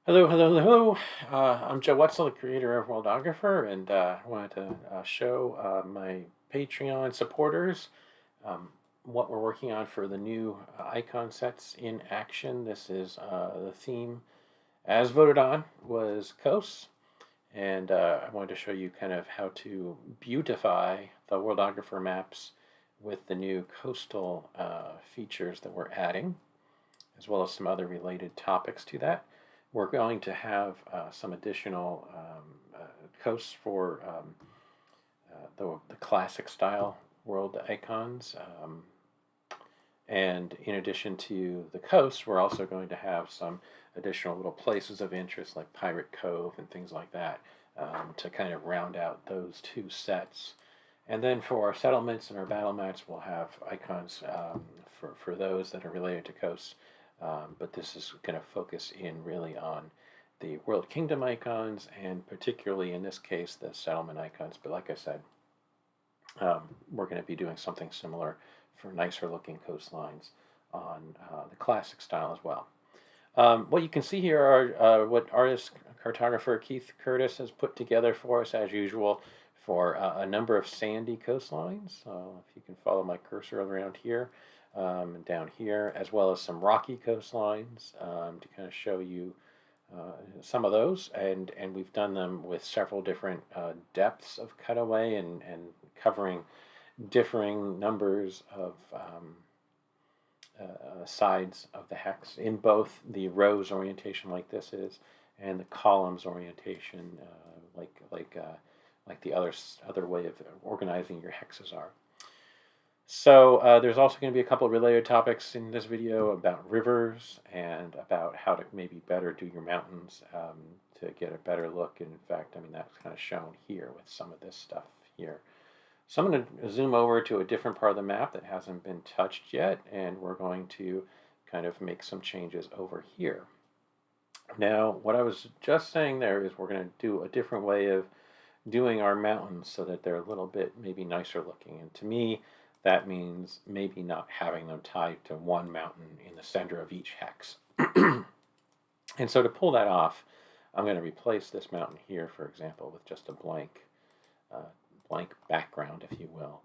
Hello, hello, hello. I'm Joe Wetzel, the creator of Worldographer, and I wanted to show my Patreon supporters um, what we're working on for the new icon sets in action. This is the theme, as voted on, was coasts, and I wanted to show you kind of how to beautify the Worldographer maps with the new coastal features that we're adding, as well as some other related topics to that. We're going to have some additional coasts for the classic style world icons. And in addition to the coasts, we're also going to have some additional little places of interest like Pirate Cove and things like that to kind of round out those two sets. And then for our settlements and our battle mats, we'll have icons for those that are related to coasts. But this is going to focus in really on the World Kingdom icons, and particularly in this case, the settlement icons. But like I said, we're going to be doing something similar for nicer looking coastlines on the classic style as well. What you can see here are what artist cartographer Keith Curtis has put together for us, as usual, for a number of sandy coastlines. If you can follow my cursor around here and down here, as well as some rocky coastlines to kind of show you some of those. And we've done them with several different depths of cutaway and covering differing numbers of sides of the hex in both the rows orientation like this is and the columns orientation like the other way of organizing your hexes are. So there's also going to be a couple of related topics in this video about rivers and about how to maybe better do your mountains to get a better look. And in fact, I mean, that's kind of shown here with some of this stuff here. So I'm going to zoom over to a different part of the map that hasn't been touched yet, and we're going to kind of make some changes over here. Now, what I was just saying there is we're going to do a different way of doing our mountains so that they're a little bit maybe nicer looking. And to me, that means maybe not having them tied to one mountain in the center of each hex. And so to pull that off, I'm going to replace this mountain here, for example, with just a uh, blank background, if you will.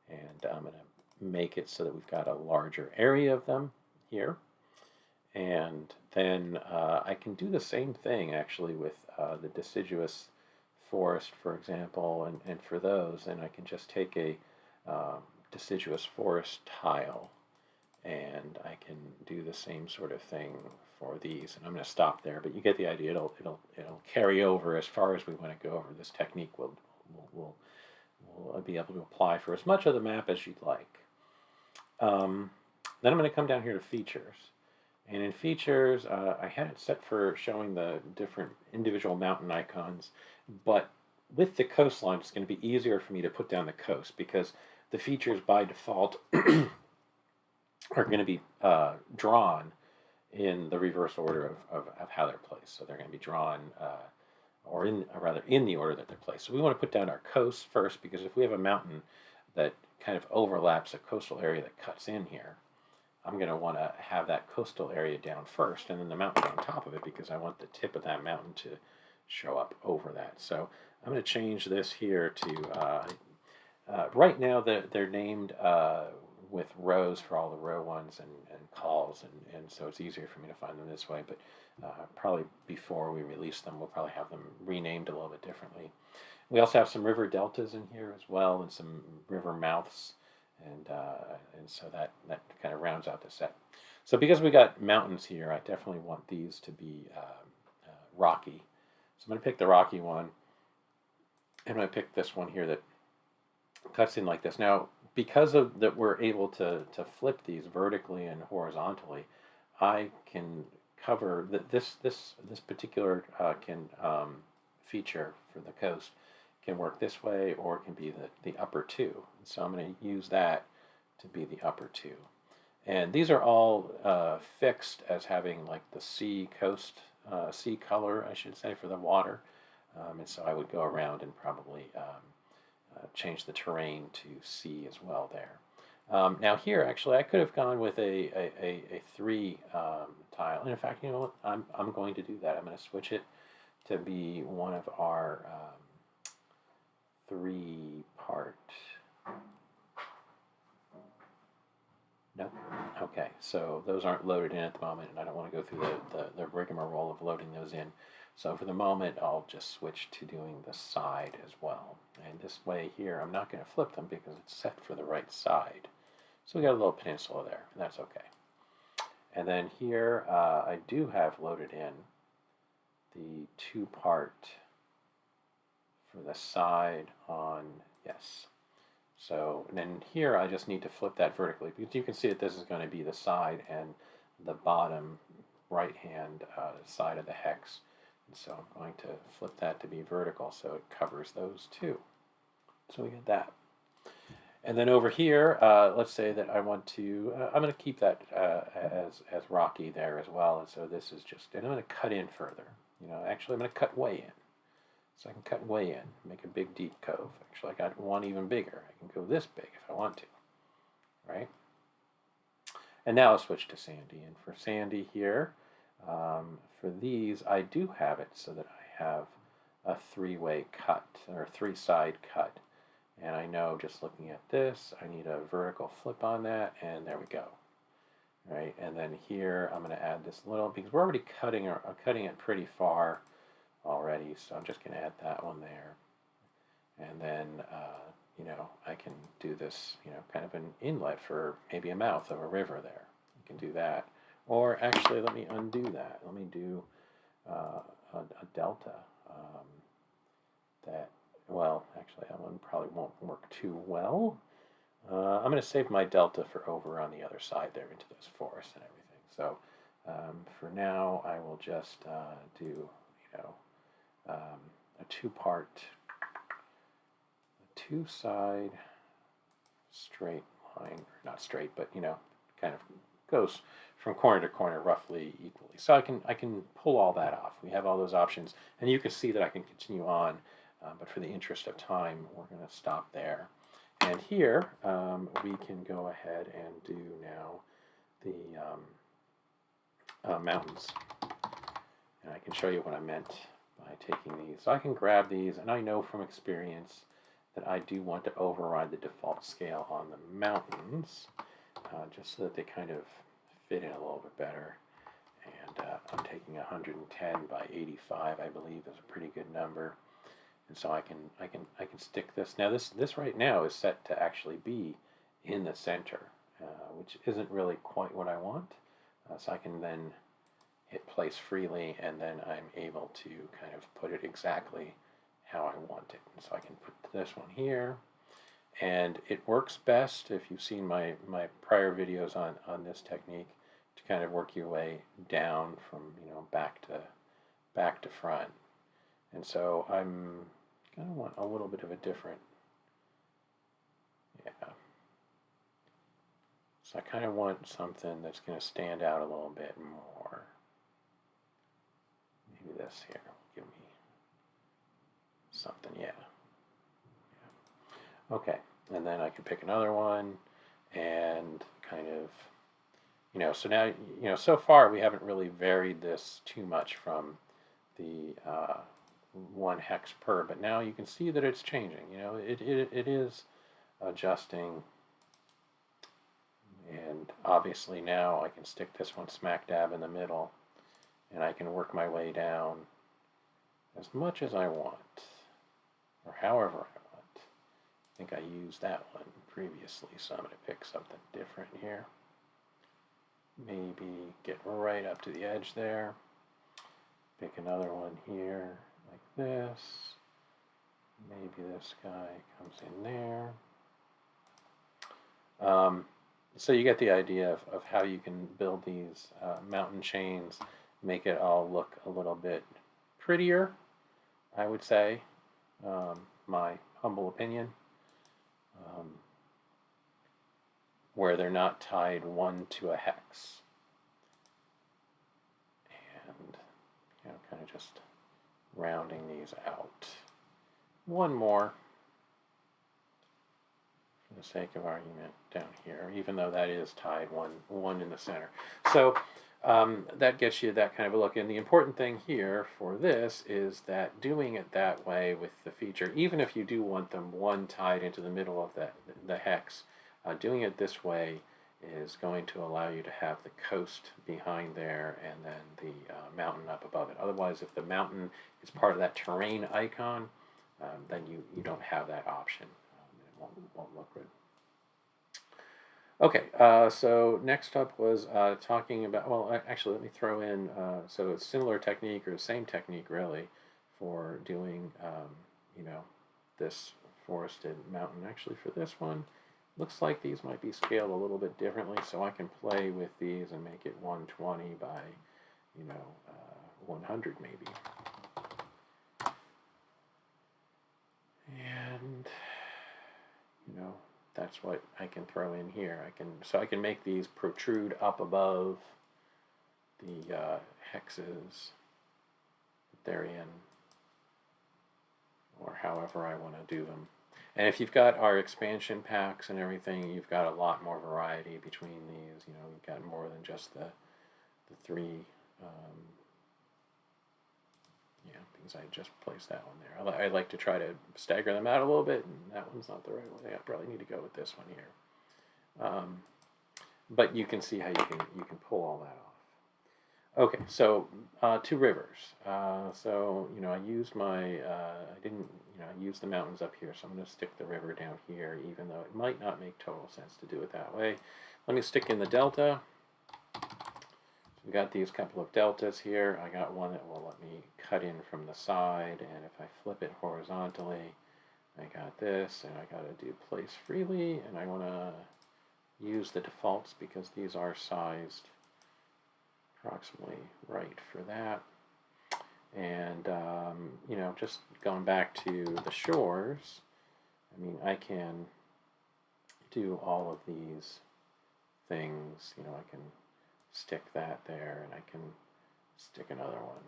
And I'm going to make it so that we've got a larger area of them here. And then I can do the same thing actually with the deciduous forest, for example, and for those, and I can just take a deciduous forest tile and I can do the same sort of thing for these. And I'm going to stop there, but you get the idea. It'll carry over as far as we want to go over. This technique will be able to apply for as much of the map as you'd like. Then I'm going to come down here to features. And in features, I had it set for showing the different individual mountain icons, but with the coastline, it's going to be easier for me to put down the coast because the features by default are going to be drawn in the reverse order of how they're placed. So they're going to be drawn, or rather in the order that they're placed. So we want to put down our coast first because if we have a mountain that kind of overlaps a coastal area that cuts in here, I'm going to want to have that coastal area down first and then the mountain on top of it because I want the tip of that mountain to show up over that. So I'm going to change this here to, right now they're named with rows for all the row ones and calls, and so it's easier for me to find them this way, but probably before we release them, we'll probably have them renamed a little bit differently. We also have some river deltas in here as well and some river mouths. And so that kind of rounds out the set. So because we got mountains here, I definitely want these to be rocky. So I'm going to pick the rocky one. I'm going to pick this one here that cuts in like this. Now, because of that, we're able to flip these vertically and horizontally. I can cover this particular feature for the coast can work this way, or it can be the upper two. So I'm going to use that to be the upper two. And these are all fixed as having like the sea coast, sea color, I should say, for the water. And so I would go around and probably change the terrain to sea as well there. Now here, actually, I could have gone with a three tile. And in fact, you know what? I'm going to do that. I'm going to switch it to be one of our 3-part. Nope. Okay, so those aren't loaded in at the moment, and I don't want to go through the rigmarole of loading those in. So for the moment, I'll just switch to doing the side as well. And this way here, I'm not going to flip them because it's set for the right side. So we got a little peninsula there, and that's okay. And then here, I do have loaded in the 2-part for the side on, yes. So, and then here I just need to flip that vertically, because you can see that this is going to be the side and the bottom right-hand side of the hex. And so I'm going to flip that to be vertical so it covers those two. So we get that. And then over here, let's say that I want to, I'm going to keep that as rocky there as well. And so this is just, and I'm going to cut in further. You know, actually I'm going to cut way in. So I can cut way in, make a big deep cove. Actually, I got one even bigger. I can go this big if I want to, right? And now I'll switch to sandy. And for sandy here, for these, I do have it so that I have a 3-way cut, or 3-side cut. And I know just looking at this, I need a vertical flip on that, and there we go. Right, and then here I'm going to add this little, because we're already cutting it pretty far already, so I'm just going to add that one there. And then, you know, I can do this, you know, kind of an inlet for maybe a mouth of a river there. You can do that. Or actually, let me undo that. Let me do a delta. That, well, actually, that one probably won't work too well. I'm going to save my delta for over on the other side there into those forests and everything. So for now, I will just do, you know, a 2-part, a 2-side straight line, or not straight, but you know, kind of goes from corner to corner roughly equally. So I can pull all that off. We have all those options, and you can see that I can continue on, but for the interest of time, we're going to stop there. And here we can go ahead and do now the mountains, and I can show you what I meant by taking these. So I can grab these, and I know from experience that I do want to override the default scale on the mountains, just so that they kind of fit in a little bit better. And I'm taking 110 by 85, I believe, is a pretty good number. And so I can stick this. Now this right now is set to actually be in the center, which isn't really quite what I want. So I can then hit place freely, and then I'm able to kind of put it exactly how I want it. And so I can put this one here, and it works best if you've seen my prior videos on this technique, to kind of work your way down from, you know, back to front. And so I'm going to want a little bit of a different, yeah. So I kind of want something that's going to stand out a little bit more. Maybe this here will give me something, yeah. Okay, and then I can pick another one and kind of, you know, so now, you know, so far we haven't really varied this too much from the 1 hex per, but now you can see that it's changing. You know, it is adjusting, and obviously now I can stick this one smack dab in the middle, and I can work my way down as much as I want, or however I want. I think I used that one previously, so I'm going to pick something different here. Maybe get right up to the edge there. Pick another one here, like this. Maybe this guy comes in there. So you get the idea of how you can build these mountain chains, make it all look a little bit prettier, I would say, my humble opinion, where they're not tied one to a hex. And, you know, kind of just rounding these out. One more, for the sake of argument, down here, even though that is tied one in the center. So that gets you that kind of a look. And the important thing here for this is that doing it that way with the feature, even if you do want them one tied into the middle of the hex, doing it this way is going to allow you to have the coast behind there and then the mountain up above it. Otherwise, if the mountain is part of that terrain icon, then you don't have that option. It won't look good. Okay, so next up was talking about, well, actually, let me throw in, so it's similar technique, or the same technique, really, for doing, you know, this forested mountain. Actually, for this one, looks like these might be scaled a little bit differently, so I can play with these and make it 120 by, you know, 100 maybe. And, you know, that's what I can throw in here. I can make these protrude up above the hexes that they're in, or however I want to do them. And if you've got our expansion packs and everything, you've got a lot more variety between these. You know, you've got more than just the three. Yeah, because I just placed that one there. I like to try to stagger them out a little bit, and that one's not the right way. I probably need to go with this one here. But you can see how you can pull all that off. Okay, so 2 rivers. So you know, I used my I didn't I used the mountains up here, so I'm going to stick the river down here, even though it might not make total sense to do it that way. Let me stick in the delta. We got these couple of deltas here. I got one that will let me cut in from the side, and if I flip it horizontally, I got this, and I got to do place freely, and I want to use the defaults because these are sized approximately right for that. And you know, just going back to the shores, I mean, I can do all of these things. You know, I can stick that there, and I can stick another one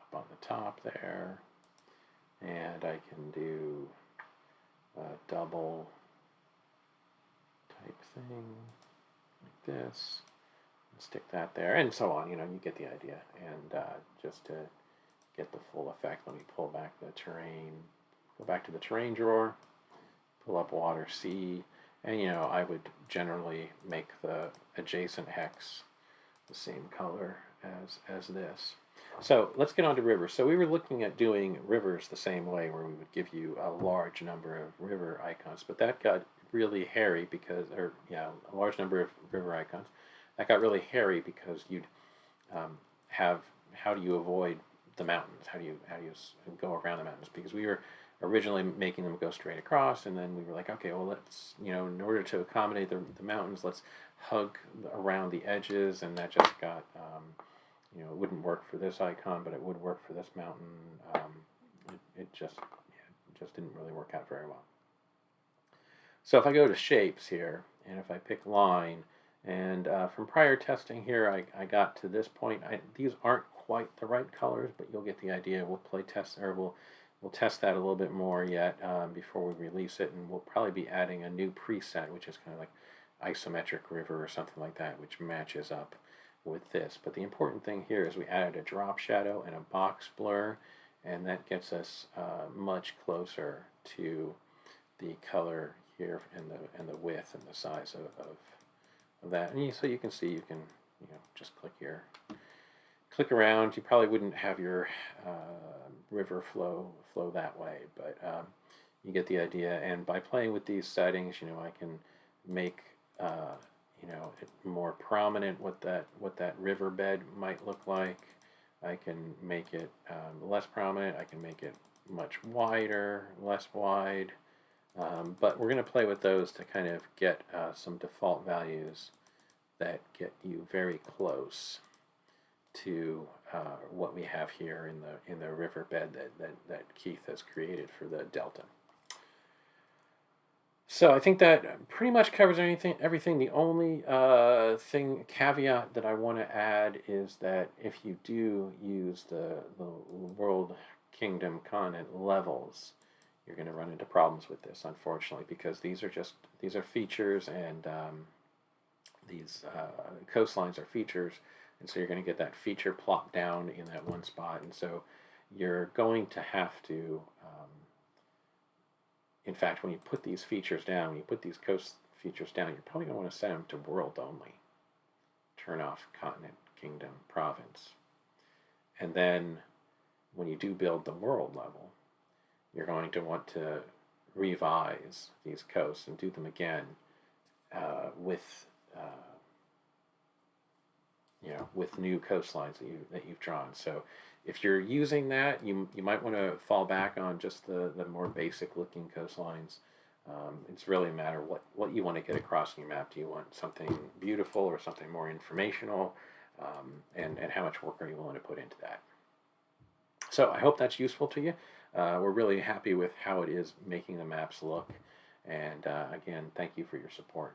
up on the top there, and I can do a double type thing like this, and stick that there, and so on. You know, you get the idea. And just to get the full effect, let me pull back the terrain, go back to the terrain drawer, pull up water C, and you know, I would generally make the adjacent hex the same color as this. So let's get on to rivers. So we were looking at doing rivers the same way, where we would give you a large number of river icons, but that got really hairy because, or yeah, a large number of river icons. That got really hairy because you'd have, how do you avoid the mountains? How do you go around the mountains? Because we were originally making them go straight across, and then we were like, okay, well, let's, you know, in order to accommodate the mountains, let's hug around the edges, and that just got, you know, it wouldn't work for this icon, but it would work for this mountain. It just didn't really work out very well. So if I go to shapes here, and if I pick line, and from prior testing here, I got to this point. These aren't quite the right colors, but you'll get the idea. We'll we'll test that a little bit more yet before we release it, and we'll probably be adding a new preset, which is kind of like Isometric river or something like that, which matches up with this. But the important thing here is we added a drop shadow and a box blur, and that gets us much closer to the color here and the width and the size of that. And so you can see, you can just click here, click around. You probably wouldn't have your river flow that way, but you get the idea. And by playing with these settings, I can make it more prominent what that riverbed might look like. I can make it less prominent. I can make it much wider, less wide. But we're going to play with those to kind of get some default values that get you very close to what we have here in the riverbed that Keith has created for the delta. So I think that pretty much covers everything. The only caveat that I want to add is that if you do use the World Kingdom continent levels, you're going to run into problems with this, unfortunately, because these are features, and these coastlines are features And so you're going to get that feature plopped down in that one spot. And so you're going to have to, in fact, when you put these features down, when you put these coast features down, you're probably going to want to set them to world only. Turn off continent, kingdom, province. And then when you do build the world level, you're going to want to revise these coasts and do them again with with new coastlines that you've drawn. So if you're using that, you might want to fall back on just the more basic looking coastlines. It's really a matter what you want to get across in your map. Do you want something beautiful or something more informational? And how much work are you willing to put into that? So I hope that's useful to you. We're really happy with how it is making the maps look. And again, thank you for your support.